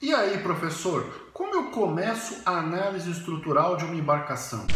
E aí, professor, como eu começo a análise estrutural de uma embarcação?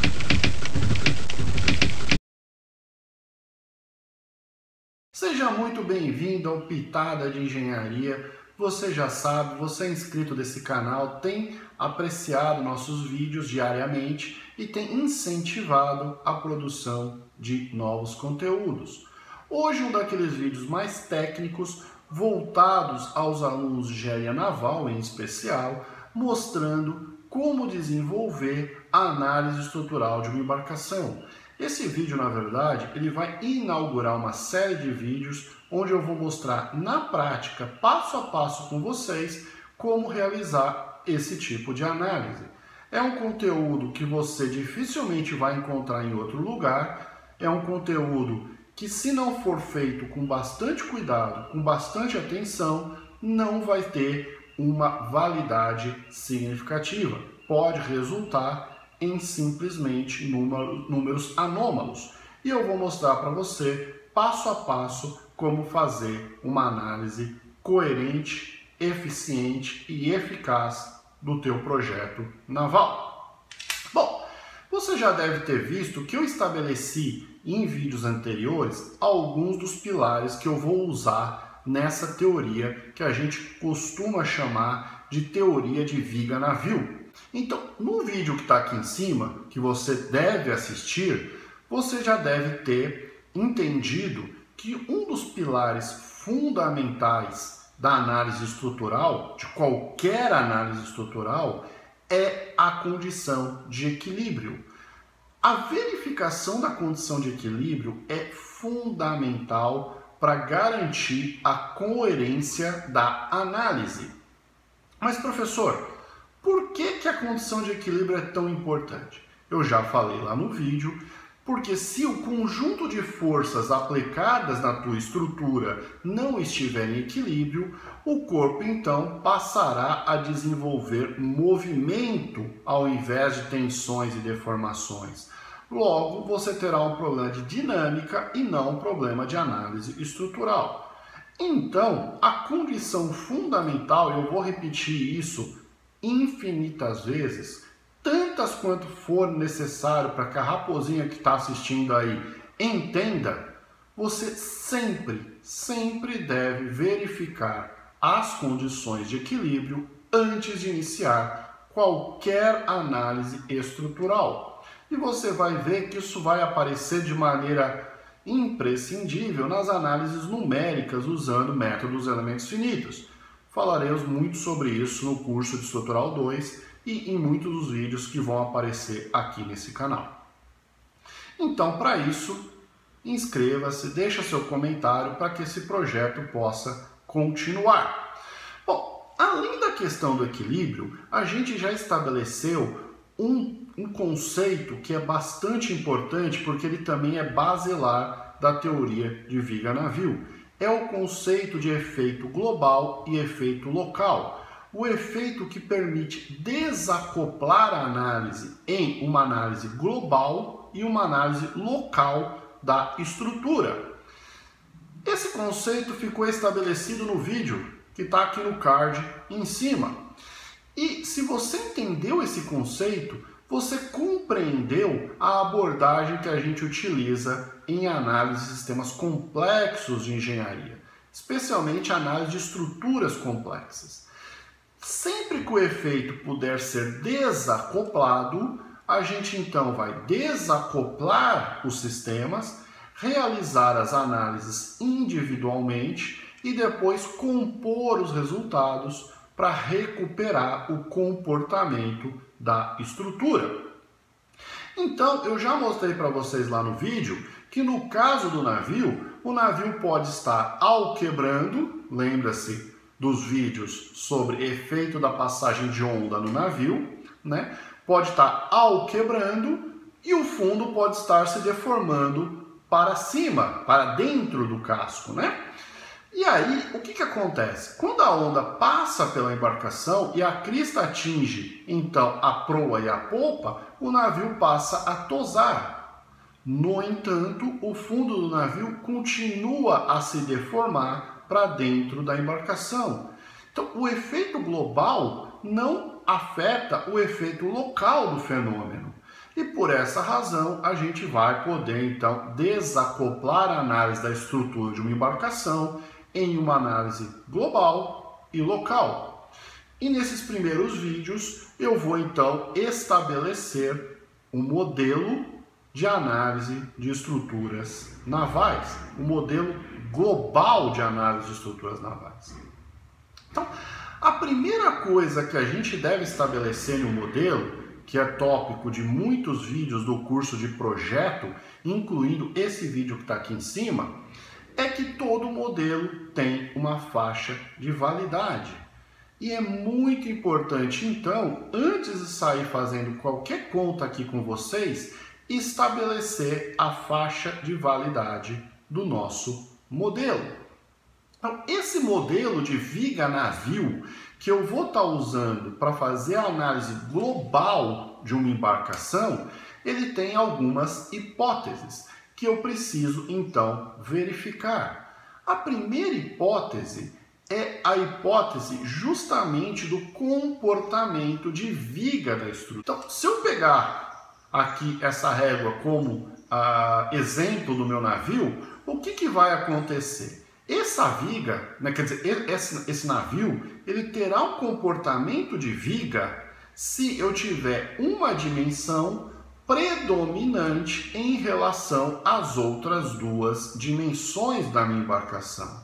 Seja muito bem-vindo ao Pitada de Engenharia. Você já sabe, você é inscrito desse canal, tem apreciado nossos vídeos diariamente e tem incentivado a produção de novos conteúdos. Hoje, um daqueles vídeos mais técnicos, voltados aos alunos de engenharia naval em especial, mostrando como desenvolver a análise estrutural de uma embarcação. Esse vídeo, na verdade, ele vai inaugurar uma série de vídeos onde eu vou mostrar na prática, passo a passo com vocês, como realizar esse tipo de análise. É um conteúdo que você dificilmente vai encontrar em outro lugar, é um conteúdo que, se não for feito com bastante cuidado, com bastante atenção, não vai ter uma validade significativa. Pode resultar em simplesmente números anômalos. E eu vou mostrar para você, passo a passo, como fazer uma análise coerente, eficiente e eficaz do teu projeto naval. Bom, você já deve ter visto que eu estabeleci em vídeos anteriores alguns dos pilares que eu vou usar nessa teoria que a gente costuma chamar de teoria de viga-navio. Então, no vídeo que está aqui em cima, que você deve assistir, você já deve ter entendido que um dos pilares fundamentais da análise estrutural, de qualquer análise estrutural, é a condição de equilíbrio. A verificação da condição de equilíbrio é fundamental para garantir a coerência da análise. Mas, professor, por que a condição de equilíbrio é tão importante? Eu já falei lá no vídeo, porque se o conjunto de forças aplicadas na tua estrutura não estiver em equilíbrio, o corpo então passará a desenvolver movimento ao invés de tensões e deformações. Logo, você terá um problema de dinâmica e não um problema de análise estrutural. Então, a condição fundamental, eu vou repetir isso infinitas vezes, tantas quanto for necessário para que a raposinha que está assistindo aí entenda, você sempre deve verificar as condições de equilíbrio antes de iniciar qualquer análise estrutural. E você vai ver que isso vai aparecer de maneira imprescindível nas análises numéricas usando métodos elementos finitos. Falaremos muito sobre isso no curso de Estrutural 2 e em muitos dos vídeos que vão aparecer aqui nesse canal. Então, para isso, inscreva-se, deixa seu comentário para que esse projeto possa continuar. Bom, além da questão do equilíbrio, a gente já estabeleceu um conceito que é bastante importante porque ele também é basilar da teoria de viga-navio. É o conceito de efeito global e efeito local. O efeito que permite desacoplar a análise em uma análise global e uma análise local da estrutura. Esse conceito ficou estabelecido no vídeo que está aqui no card em cima. E se você entendeu esse conceito, você compreendeu a abordagem que a gente utiliza em análise de sistemas complexos de engenharia, especialmente análise de estruturas complexas. Sempre que o efeito puder ser desacoplado, a gente então vai desacoplar os sistemas, realizar as análises individualmente e depois compor os resultados para recuperar o comportamento da estrutura. Então, eu já mostrei para vocês lá no vídeo que no caso do navio, o navio pode estar alquebrando, lembra-se dos vídeos sobre efeito da passagem de onda no navio, né? Pode estar alquebrando e o fundo pode estar se deformando para cima, para dentro do casco, né? E aí, o que acontece? Quando a onda passa pela embarcação e a crista atinge, então, a proa e a popa, o navio passa a tosar. No entanto, o fundo do navio continua a se deformar para dentro da embarcação. Então, o efeito global não afeta o efeito local do fenômeno. E por essa razão, a gente vai poder, então, desacoplar a análise da estrutura de uma embarcação em uma análise global e local. E nesses primeiros vídeos, eu vou, então, estabelecer um modelo de análise de estruturas navais, um modelo global de análise de estruturas navais. Então, a primeira coisa que a gente deve estabelecer no modelo, que é tópico de muitos vídeos do curso de projeto, incluindo esse vídeo que está aqui em cima, é que todo modelo tem uma faixa de validade. E é muito importante, então, antes de sair fazendo qualquer conta aqui com vocês, estabelecer a faixa de validade do nosso modelo. Então, esse modelo de viga-navio que eu vou estar usando para fazer a análise global de uma embarcação, ele tem algumas hipóteses que eu preciso, então, verificar. A primeira hipótese é a hipótese justamente do comportamento de viga da estrutura. Então, se eu pegar aqui essa régua como exemplo do meu navio, o que vai acontecer? Essa viga, quer dizer, esse navio, ele terá um comportamento de viga se eu tiver uma dimensão predominante em relação às outras duas dimensões da minha embarcação.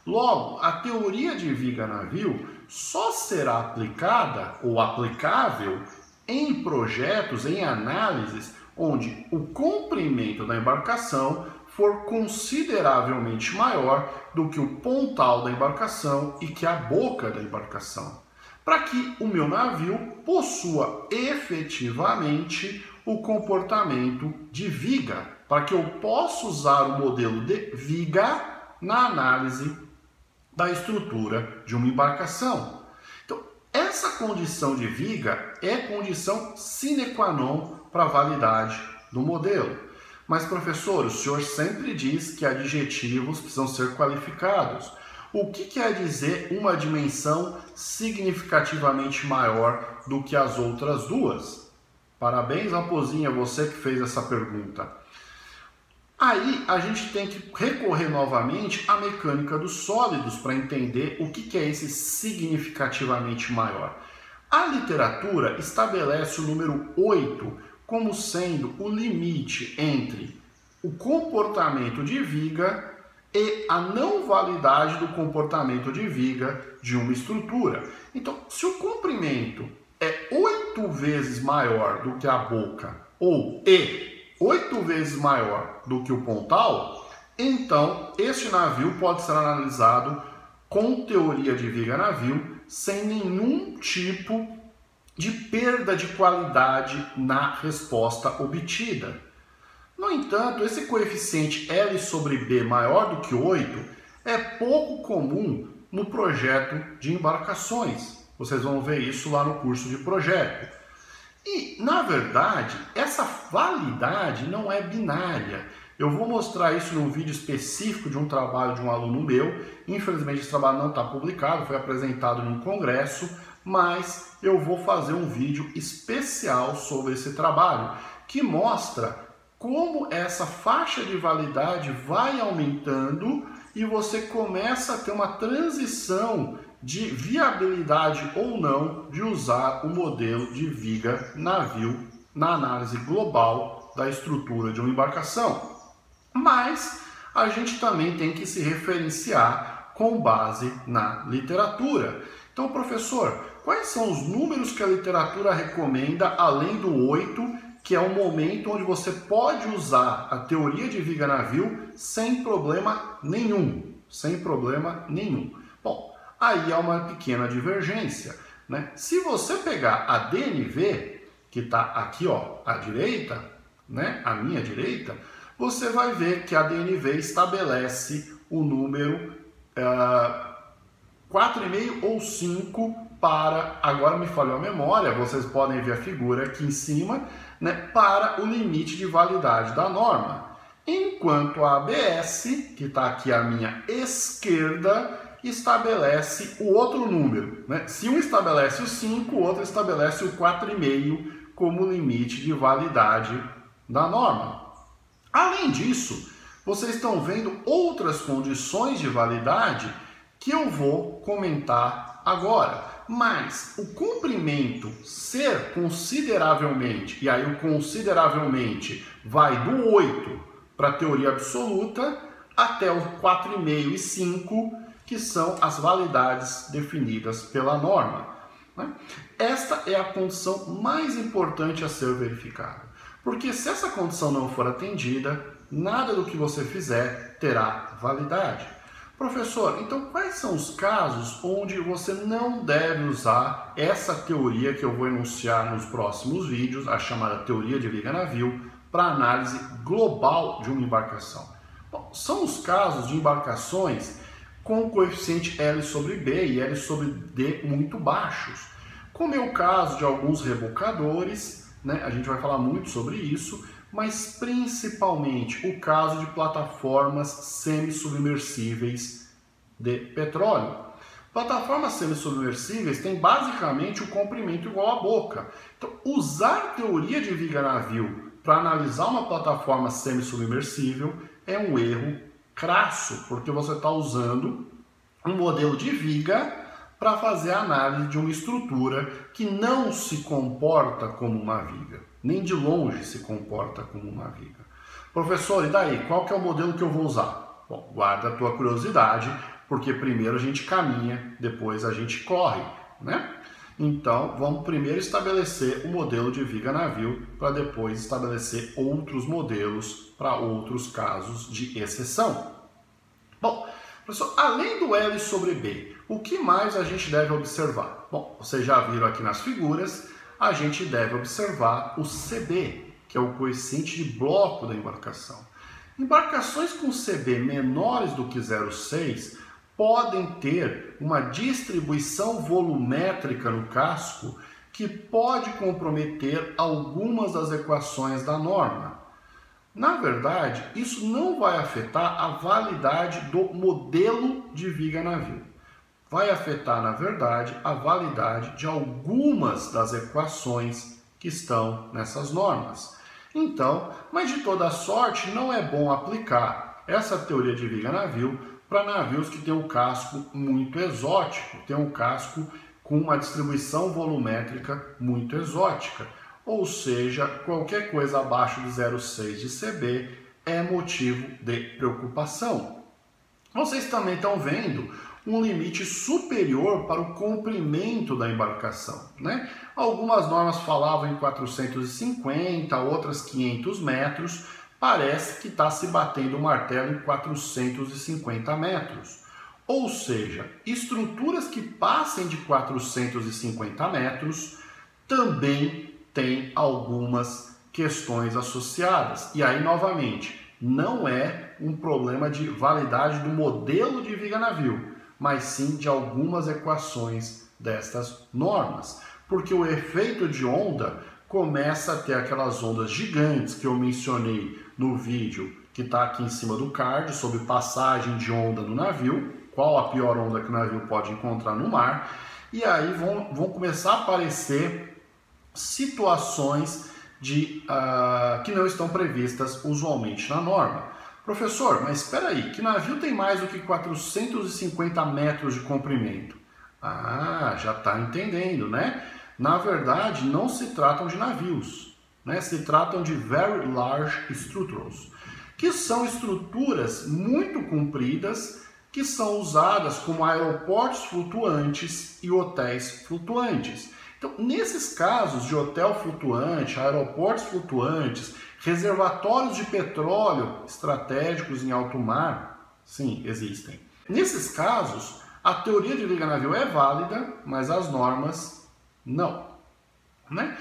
Logo, a teoria de viga-navio só será aplicada ou aplicável em projetos, em análises, onde o comprimento da embarcação for consideravelmente maior do que o pontal da embarcação e que a boca da embarcação, para que o meu navio possua efetivamente o comportamento de viga, para que eu possa usar o modelo de viga na análise da estrutura de uma embarcação. Então, essa condição de viga é condição sine qua non para a validade do modelo. Mas, professor, o senhor sempre diz que adjetivos precisam ser qualificados. O que quer dizer uma dimensão significativamente maior do que as outras duas? Parabéns, Raposinha, você que fez essa pergunta. Aí a gente tem que recorrer novamente à mecânica dos sólidos para entender o que é esse significativamente maior. A literatura estabelece o número 8 como sendo o limite entre o comportamento de viga e a não validade do comportamento de viga de uma estrutura. Então, se o comprimento é 8 vezes maior do que a boca ou 8 vezes maior do que o pontal, então este navio pode ser analisado com teoria de viga-navio sem nenhum tipo de perda de qualidade na resposta obtida. No entanto, esse coeficiente L sobre B maior do que 8 é pouco comum no projeto de embarcações. Vocês vão ver isso lá no curso de projeto. E, na verdade, essa validade não é binária. Eu vou mostrar isso num vídeo específico de um trabalho de um aluno meu. Infelizmente, esse trabalho não está publicado, foi apresentado num congresso, mas eu vou fazer um vídeo especial sobre esse trabalho, que mostra como essa faixa de validade vai aumentando e você começa a ter uma transição de viabilidade ou não de usar o modelo de viga-navio na análise global da estrutura de uma embarcação. Mas a gente também tem que se referenciar com base na literatura. Então, professor, quais são os números que a literatura recomenda, além do 8, que é um momento onde você pode usar a teoria de viga-navio sem problema nenhum? Sem problema nenhum. Bom, aí há uma pequena divergência, né? Se você pegar a DNV, que está aqui, ó, à direita, né, à minha direita, você vai ver que a DNV estabelece o número 4,5 ou 5 para, agora me falhou a memória, vocês podem ver a figura aqui em cima, né, para o limite de validade da norma. Enquanto a ABS, que está aqui à minha esquerda, estabelece o outro número, né? Se um estabelece o 5, o outro estabelece o 4,5 como limite de validade da norma. Além disso, vocês estão vendo outras condições de validade que eu vou comentar agora. Mas o comprimento ser consideravelmente, e aí o consideravelmente vai do 8 para a teoria absoluta até o 4,5 e 5, que são as validades definidas pela norma, né? Esta é a condição mais importante a ser verificada, porque se essa condição não for atendida, nada do que você fizer terá validade. Professor, então quais são os casos onde você não deve usar essa teoria que eu vou enunciar nos próximos vídeos, a chamada teoria de viga-navio, para análise global de uma embarcação? Bom, são os casos de embarcações com o coeficiente L sobre B e L sobre D muito baixos, como é o caso de alguns rebocadores, né? A gente vai falar muito sobre isso, mas principalmente o caso de plataformas semi-submersíveis de petróleo. Plataformas semi-submersíveis têm basicamente o comprimento igual à boca. Então, usar teoria de viga-navio para analisar uma plataforma semi-submersível é um erro crasso, porque você está usando um modelo de viga para fazer a análise de uma estrutura que não se comporta como uma viga, nem de longe se comporta como uma viga. Professor, e daí? Qual que é o modelo que eu vou usar? Bom, guarda a tua curiosidade, porque primeiro a gente caminha, depois a gente corre, né? Então, vamos primeiro estabelecer o modelo de viga-navio para depois estabelecer outros modelos para outros casos de exceção. Bom, professor, além do L sobre B, o que mais a gente deve observar? Bom, vocês já viram aqui nas figuras, a gente deve observar o CB, que é o coeficiente de bloco da embarcação. Embarcações com CB menores do que 0,6 podem ter uma distribuição volumétrica no casco que pode comprometer algumas das equações da norma. Na verdade, isso não vai afetar a validade do modelo de viga-navio. Vai afetar, na verdade, a validade de algumas das equações que estão nessas normas. Então, mas de toda sorte, não é bom aplicar essa teoria de viga-navio para navios que têm um casco muito exótico, tem um casco com uma distribuição volumétrica muito exótica. Ou seja, qualquer coisa abaixo de 0,6 de CB é motivo de preocupação. Vocês também estão vendo um limite superior para o comprimento da embarcação, né? Algumas normas falavam em 450, outras 500 metros. Parece que está se batendo o martelo em 450 metros. Ou seja, estruturas que passem de 450 metros também têm algumas questões associadas. E aí, novamente, não é um problema de validade do modelo de viga-navio, mas sim de algumas equações destas normas. Porque o efeito de onda começa a ter aquelas ondas gigantes que eu mencionei no vídeo que está aqui em cima do card, sobre passagem de onda no navio, qual a pior onda que o navio pode encontrar no mar, e aí vão começar a aparecer situações que não estão previstas usualmente na norma. Professor, mas espera aí, que navio tem mais do que 450 metros de comprimento? Ah, já está entendendo, né? Na verdade, não se tratam de navios, né? Se tratam de Very Large Structures, que são estruturas muito compridas que são usadas como aeroportos flutuantes e hotéis flutuantes. Então, nesses casos de hotel flutuante, aeroportos flutuantes, reservatórios de petróleo estratégicos em alto mar, sim, existem. Nesses casos, a teoria de viga-navio é válida, mas as normas não, né?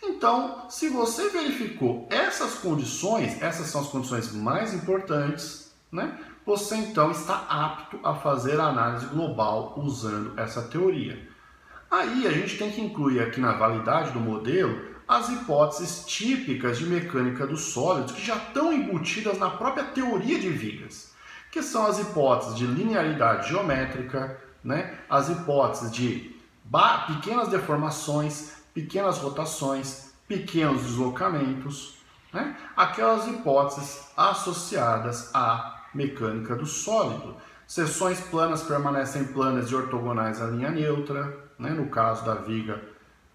Então, se você verificou essas condições, essas são as condições mais importantes, né? Você então está apto a fazer a análise global usando essa teoria. Aí a gente tem que incluir aqui na validade do modelo as hipóteses típicas de mecânica dos sólidos que já estão embutidas na própria teoria de vigas, que são as hipóteses de linearidade geométrica, né? As hipóteses de pequenas deformações, pequenas rotações, pequenos deslocamentos, né? Aquelas hipóteses associadas à mecânica do sólido. Seções planas permanecem planas e ortogonais à linha neutra, né? No caso da viga,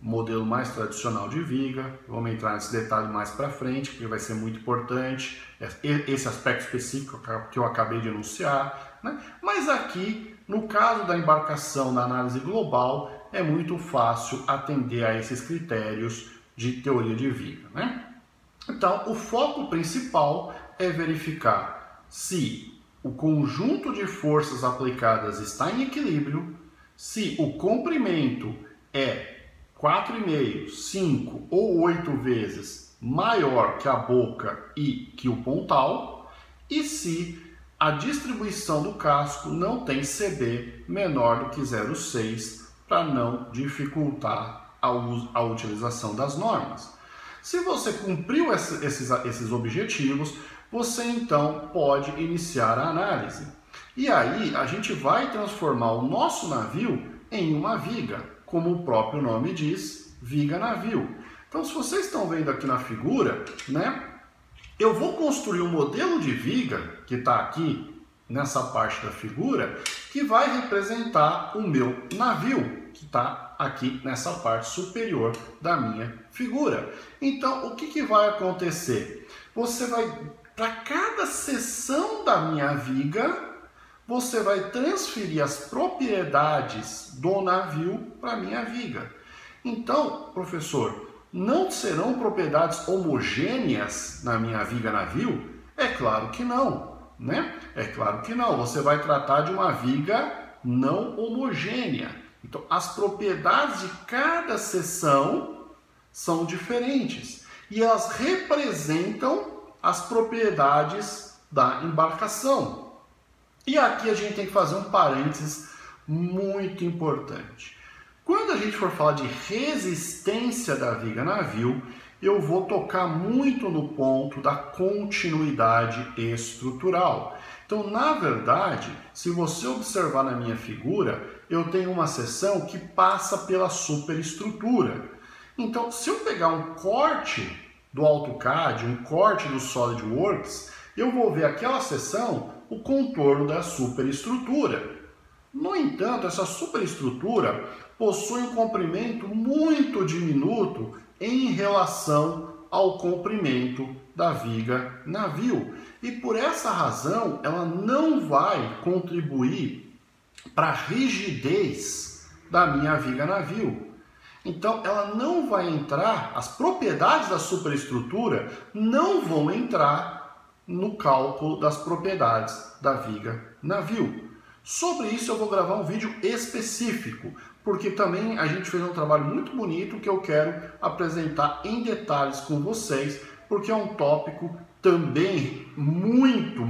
modelo mais tradicional de viga. Vamos entrar nesse detalhe mais para frente, porque vai ser muito importante esse aspecto específico que eu acabei de enunciar, né? Mas aqui, no caso da embarcação da análise global, é muito fácil atender a esses critérios de teoria de viga, né? Então, o foco principal é verificar se o conjunto de forças aplicadas está em equilíbrio, se o comprimento é 4,5, 5 ou 8 vezes maior que a boca e que o pontal, e se a distribuição do casco não tem CB menor do que 0,6 para não dificultar a utilização das normas. Se você cumpriu esses objetivos, você então pode iniciar a análise. E aí a gente vai transformar o nosso navio em uma viga, como o próprio nome diz, viga-navio. Então, se vocês estão vendo aqui na figura, né, eu vou construir um modelo de viga, que está aqui nessa parte da figura, que vai representar o meu navio, que está aqui nessa parte superior da minha figura. Então, o que vai acontecer? Você vai, para cada seção da minha viga, você vai transferir as propriedades do navio para a minha viga. Então, professor, não serão propriedades homogêneas na minha viga-navio? É claro que não, né? É claro que não. Você vai tratar de uma viga não homogênea. Então, as propriedades de cada seção são diferentes e elas representam as propriedades da embarcação. E aqui a gente tem que fazer um parênteses muito importante. Quando a gente for falar de resistência da viga-navio, eu vou tocar muito no ponto da continuidade estrutural. Então, na verdade, se você observar na minha figura, eu tenho uma seção que passa pela superestrutura. Então, se eu pegar um corte do AutoCAD, um corte do SolidWorks, eu vou ver aquela seção, o contorno da superestrutura. No entanto, essa superestrutura possui um comprimento muito diminuto em relação ao comprimento da viga-navio. E por essa razão, ela não vai contribuir para a rigidez da minha viga-navio. Então, ela não vai entrar, as propriedades da superestrutura não vão entrar no cálculo das propriedades da viga-navio. Sobre isso eu vou gravar um vídeo específico, porque também a gente fez um trabalho muito bonito que eu quero apresentar em detalhes com vocês, porque é um tópico também muito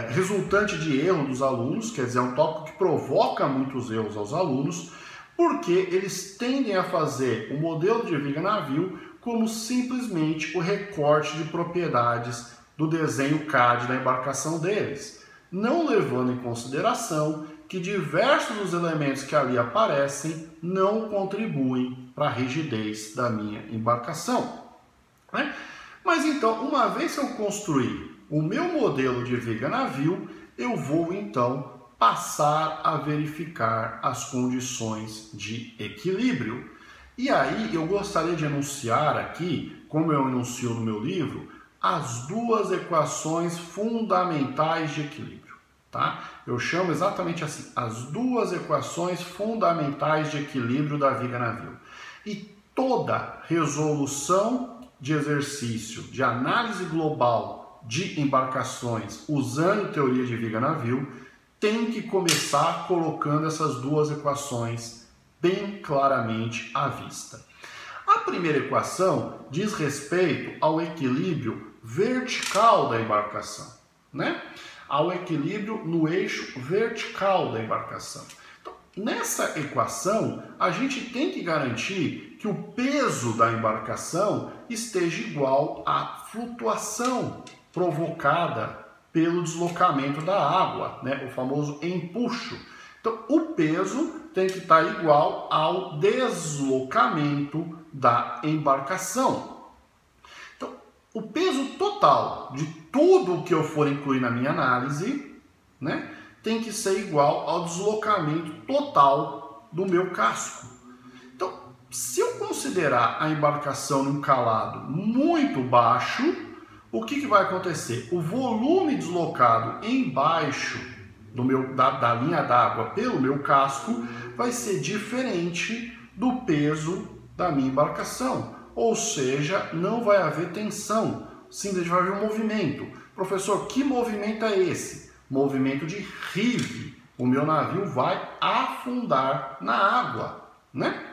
resultante de erro dos alunos, quer dizer, é um tópico que provoca muitos erros aos alunos, porque eles tendem a fazer o modelo de viga-navio como simplesmente o recorte de propriedades do desenho CAD da embarcação deles, não levando em consideração que diversos dos elementos que ali aparecem não contribuem para a rigidez da minha embarcação, né? Mas então, uma vez que eu construir o meu modelo de viga-navio, eu vou então passar a verificar as condições de equilíbrio. E aí eu gostaria de enunciar aqui, como eu enuncio no meu livro, as duas equações fundamentais de equilíbrio, tá? Eu chamo exatamente assim, as duas equações fundamentais de equilíbrio da viga-navio. E toda resolução de exercício de análise global de embarcações usando teoria de viga-navio tem que começar colocando essas duas equações bem claramente à vista. A primeira equação diz respeito ao equilíbrio vertical da embarcação, né? Ao equilíbrio no eixo vertical da embarcação. Então, nessa equação, a gente tem que garantir que o peso da embarcação esteja igual à flutuação provocada pelo deslocamento da água, né? O famoso empuxo. Então, o peso tem que estar igual ao deslocamento da embarcação. Então, o peso total de tudo que eu for incluir na minha análise, né, tem que ser igual ao deslocamento total do meu casco. Então, se eu considerar a embarcação num calado muito baixo, o que vai acontecer? O volume deslocado embaixo da linha d'água pelo meu casco vai ser diferente do peso da minha embarcação. Ou seja, não vai haver tensão, simplesmente vai haver um movimento. Professor, que movimento é esse? Movimento de rive. O meu navio vai afundar na água, né?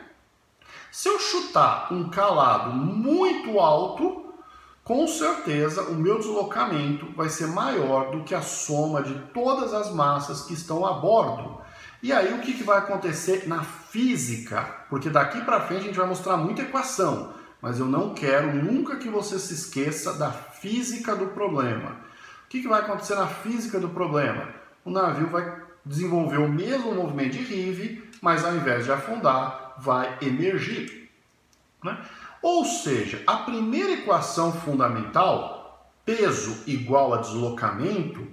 Se eu chutar um calado muito alto, com certeza o meu deslocamento vai ser maior do que a soma de todas as massas que estão a bordo. E aí o que vai acontecer na física? Porque daqui para frente a gente vai mostrar muita equação, mas eu não quero nunca que você se esqueça da física do problema. O que vai acontecer na física do problema? O navio vai desenvolver o mesmo movimento de rive, mas ao invés de afundar, vai emergir, né? Ou seja, a primeira equação fundamental, peso igual a deslocamento,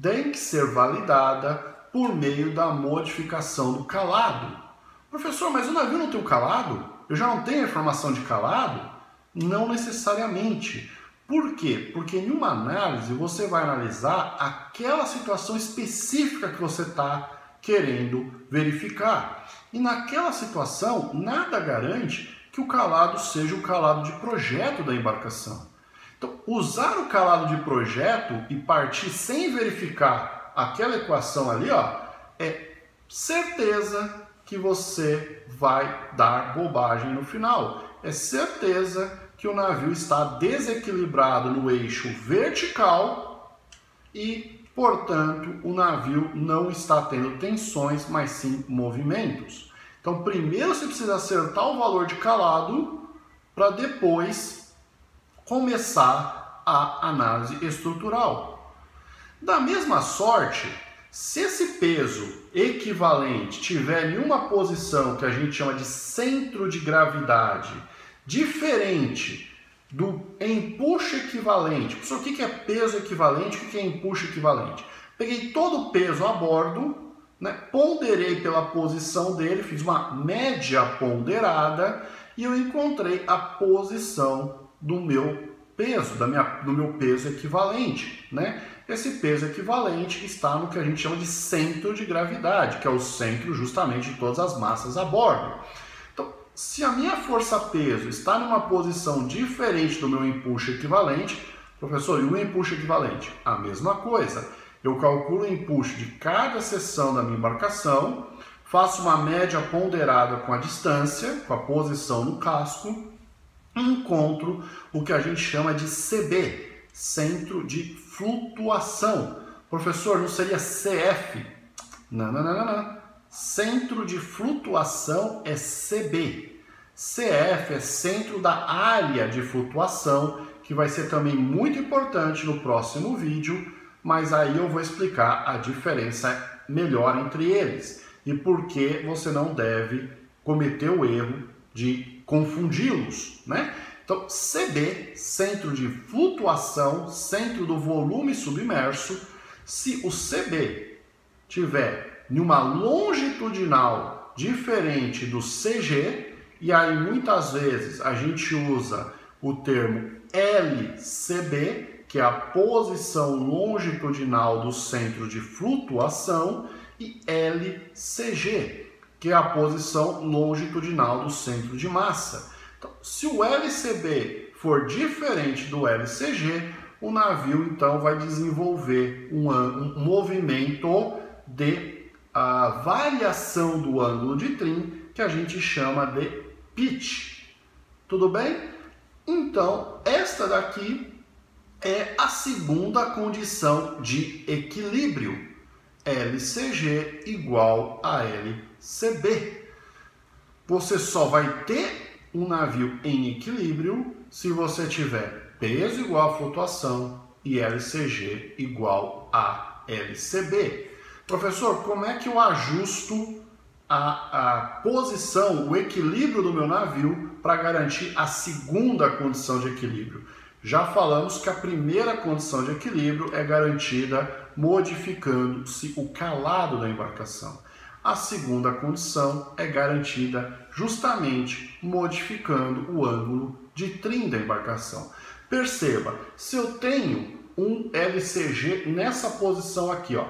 tem que ser validada por meio da modificação do calado. Professor, mas o navio não tem o calado? Eu já não tenho a informação de calado? Não necessariamente. Por quê? Porque em uma análise você vai analisar aquela situação específica que você está querendo verificar. E naquela situação, nada garante que o calado seja o calado de projeto da embarcação. Então, usar o calado de projeto e partir sem verificar aquela equação ali, ó, é certeza que você vai dar bobagem no final. É certeza que o navio está desequilibrado no eixo vertical e, portanto, o navio não está tendo tensões, mas sim movimentos. Então, primeiro você precisa acertar o valor de calado para depois começar a análise estrutural. Da mesma sorte, se esse peso equivalente tiver em uma posição que a gente chama de centro de gravidade diferente do empuxo equivalente. Professor, o que é peso equivalente? O que é empuxo equivalente? Peguei todo o peso a bordo, né, ponderei pela posição dele, fiz uma média ponderada e eu encontrei a posição do meu peso, do meu peso equivalente, né? Esse peso equivalente está no que a gente chama de centro de gravidade, que é o centro justamente de todas as massas a bordo. Então, se a minha força-peso está numa posição diferente do meu empuxo equivalente, professor, e o empuxo equivalente? A mesma coisa. Eu calculo o empuxo de cada seção da minha embarcação, faço uma média ponderada com a distância, com a posição no casco, e encontro o que a gente chama de CB, centro de flutuação. Professor, não seria CF? Não. Centro de flutuação é CB. CF é centro da área de flutuação, que vai ser também muito importante no próximo vídeo, mas aí eu vou explicar a diferença melhor entre eles e por que você não deve cometer o erro de confundi-los, né? Então, CB, centro de flutuação, centro do volume submerso. Se o CB tiver em uma longitudinal diferente do CG, e aí muitas vezes a gente usa o termo LCB, que é a posição longitudinal do centro de flutuação, e LCG, que é a posição longitudinal do centro de massa. Então, se o LCB for diferente do LCG, o navio então vai desenvolver um movimento de variação do ângulo de trim, que a gente chama de pitch. Tudo bem? Então, esta daqui é a segunda condição de equilíbrio. LCG igual a LCB. Você só vai ter um navio em equilíbrio se você tiver peso igual a flutuação e LCG igual a LCB. Professor, como é que eu ajusto a posição, o equilíbrio do meu navio para garantir a segunda condição de equilíbrio? Já falamos que a primeira condição de equilíbrio é garantida modificando-se o calado da embarcação. A segunda condição é garantida justamente modificando o ângulo de trim da embarcação. Perceba, se eu tenho um LCG nessa posição aqui, ó,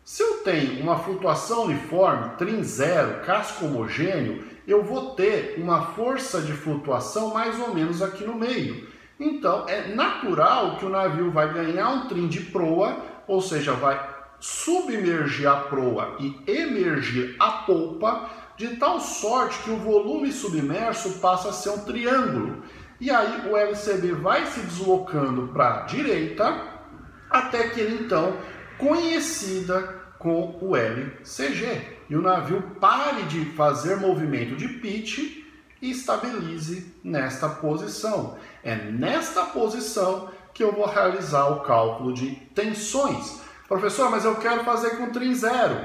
se eu tenho uma flutuação uniforme, trim zero, casco homogêneo, eu vou ter uma força de flutuação mais ou menos aqui no meio. Então, é natural que o navio vai ganhar um trim de proa, ou seja, vai submergir a proa e emergir a polpa, de tal sorte que o volume submerso passa a ser um triângulo. E aí o LCB vai se deslocando para a direita, até que ele então coincida com o LCG. E o navio pare de fazer movimento de pitch e estabilize nesta posição. É nesta posição que eu vou realizar o cálculo de tensões. Professor, mas eu quero fazer com trim zero.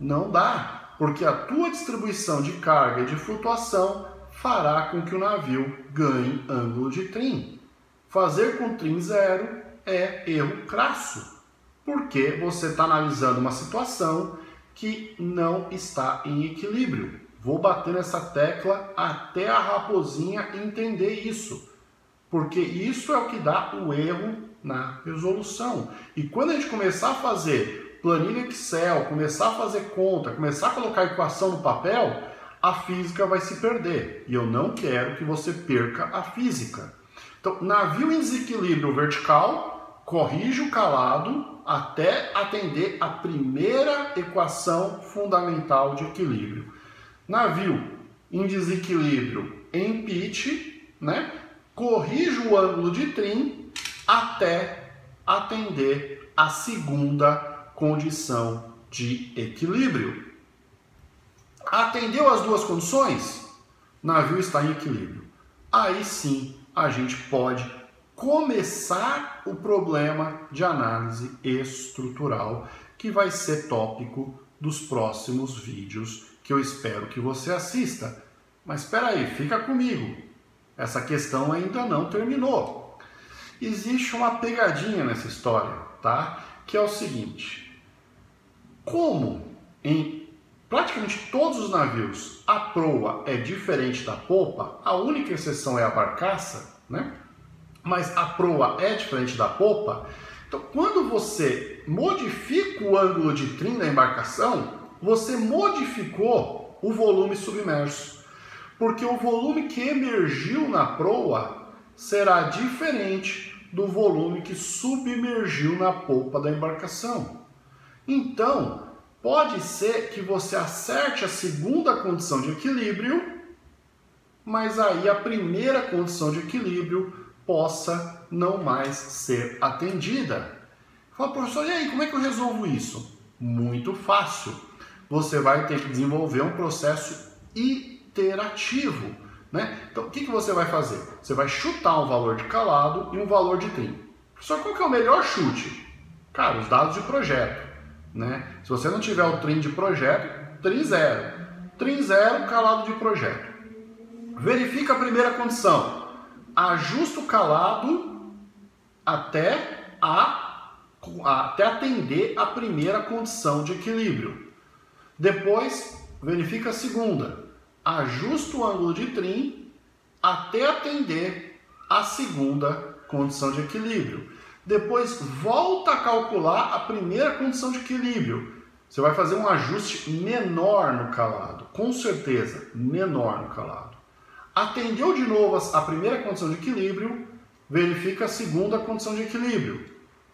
Não dá, porque a tua distribuição de carga e de flutuação fará com que o navio ganhe ângulo de trim. Fazer com trim zero é erro crasso, porque você está analisando uma situação que não está em equilíbrio. Vou bater nessa tecla até a raposinha entender isso, porque isso é o que dá o erro na resolução. E quando a gente começar a fazer planilha Excel, começar a fazer conta, começar a colocar equação no papel, a física vai se perder. E eu não quero que você perca a física. Então, navio em desequilíbrio vertical, corrige o calado até atender a primeira equação fundamental de equilíbrio. Navio em desequilíbrio em pitch, né? Corrige o ângulo de trim até atender a segunda condição de equilíbrio. Atendeu as duas condições? Navio está em equilíbrio. Aí sim a gente pode começar o problema de análise estrutural, que vai ser tópico dos próximos vídeos que eu espero que você assista. Mas espera aí, fica comigo. Essa questão ainda não terminou. Existe uma pegadinha nessa história, tá? Que é o seguinte: como em praticamente todos os navios a proa é diferente da popa, a única exceção é a barcaça, né? Mas a proa é diferente da popa. Então, quando você modifica o ângulo de trim da embarcação, você modificou o volume submerso, porque o volume que emergiu na proa será diferente do volume que submergiu na polpa da embarcação. Então, pode ser que você acerte a segunda condição de equilíbrio, mas aí a primeira condição de equilíbrio possa não mais ser atendida. Fala, professor, e aí, como é que eu resolvo isso? Muito fácil. Você vai ter que desenvolver um processo iterativo, né? Então, o que você vai fazer? Você vai chutar um valor de calado e um valor de trim. Professor, qual que é o melhor chute? Cara, os dados de projeto, né? Se você não tiver o trim de projeto, trim zero. Trim zero, calado de projeto. Verifica a primeira condição. Ajusta o calado até atender a primeira condição de equilíbrio. Depois, verifica a segunda. Ajusta o ângulo de trim até atender a segunda condição de equilíbrio. Depois, volta a calcular a primeira condição de equilíbrio. Você vai fazer um ajuste menor no calado, com certeza, menor no calado. Atendeu de novo a primeira condição de equilíbrio, verifica a segunda condição de equilíbrio.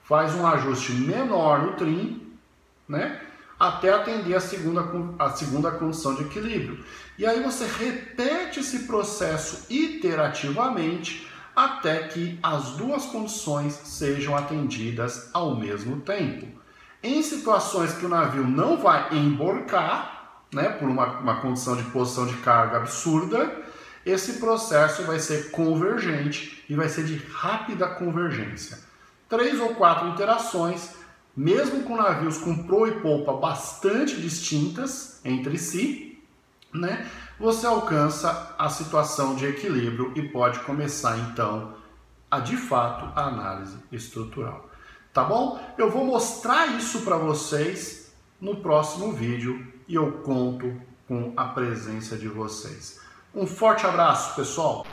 Faz um ajuste menor no trim, né? Até atender a segunda condição de equilíbrio. E aí você repete esse processo iterativamente até que as duas condições sejam atendidas ao mesmo tempo. Em situações que o navio não vai emborcar, né, por uma condição de posição de carga absurda, esse processo vai ser convergente e vai ser de rápida convergência. 3 ou 4 interações, mesmo com navios com proa e polpa bastante distintas entre si, né, você alcança a situação de equilíbrio e pode começar então de fato a análise estrutural. Tá bom? Eu vou mostrar isso para vocês no próximo vídeo e eu conto com a presença de vocês. Um forte abraço, pessoal!